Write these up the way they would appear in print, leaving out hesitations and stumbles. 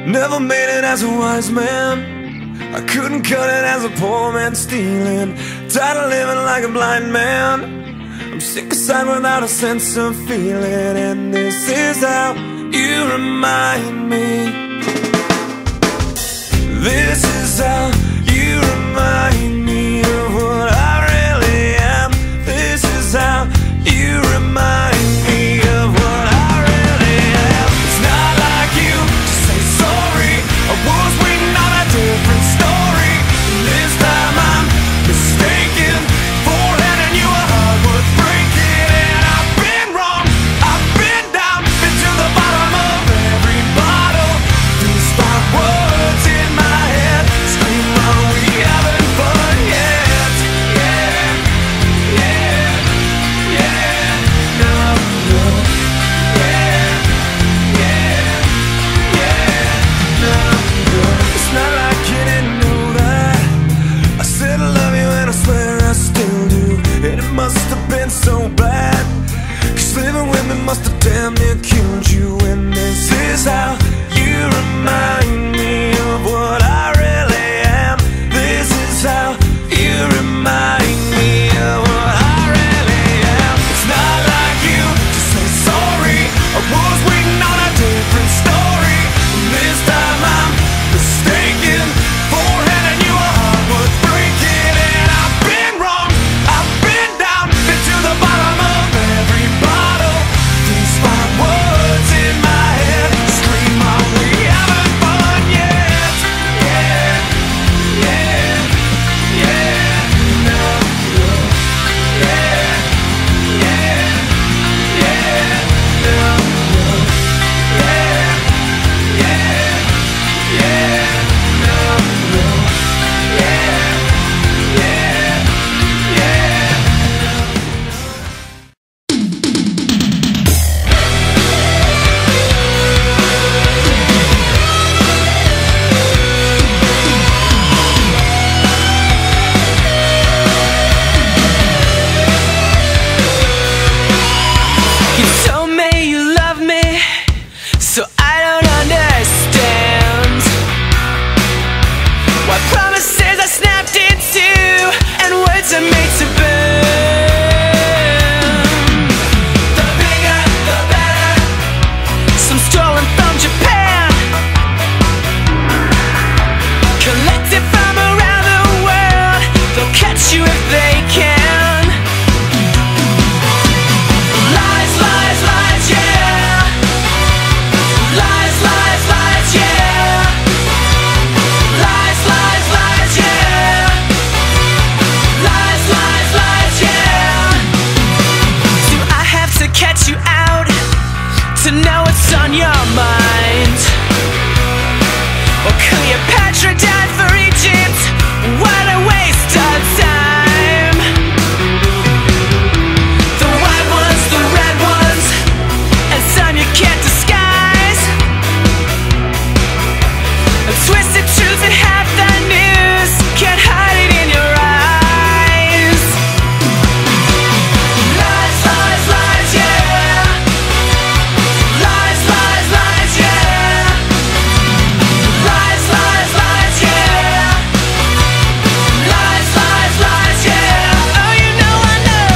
Never made it as a wise man. I couldn't cut it as a poor man stealing. Tired of living like a blind man. I'm sick aside without a sense of feeling. And this is how you remind me. This is how you remind me of what I really am. This is how you remind me of what I really am. It's not like you to say sorry. I was waiting on a different story. This time I'm mistaken for handing you a heart worth breaking. And I've been wrong, I've been down, been to the bottom of every bottle. These five words in my head scream, are we having fun yet? Yeah, yeah, yeah, no, no. Yeah, yeah, yeah, no, no. It's not like you didn't know that I said I love you and I swear I still do. And it must have been so bad, 'cause living with me must have damn near killed you. And this is how you remind me of what I really am. This is how you remind me of what I really am. It's not like you to say sorry. I was waiting on a different story. This time I'm mistaken for handing you a heart worth breaking. And I've been wrong, I've been down, been to the bottom of every bottle. These five words in my head scream, are we having fun yet? Yeah, yeah, yeah, no, no. Yeah, yeah, yeah, no, no. Yeah, yeah, yeah, no, no. Yeah, yeah, yeah. You told me you love me, so I don't understand why promises I snapped into and words are made to burn. The bigger, the better. Some stolen from Japan, collected from around the world. They'll catch you if they can. Lies, lies, lies, yeah. Lies, lies, lies, yeah. Lies, lies, lies, yeah. Lies, lies, lies, yeah. Do I have to catch you out to know what's on your mind? Well, Cleopatra died for Egypt. What a waste of time. The white ones, the red ones, and some you can't disguise. A twisted truth and half the news, can't hide it in your eyes. Lies, lies, lies, yeah. Lies, lies, lies, yeah. Lies, lies, lies, yeah. Lies, lies, lies, yeah. Oh, you know I know.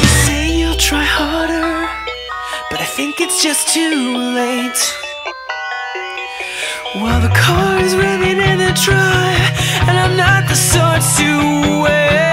You say you'll try harder, but I think it's just too late. While the car is revving in the drive, and I'm not the sort to wait.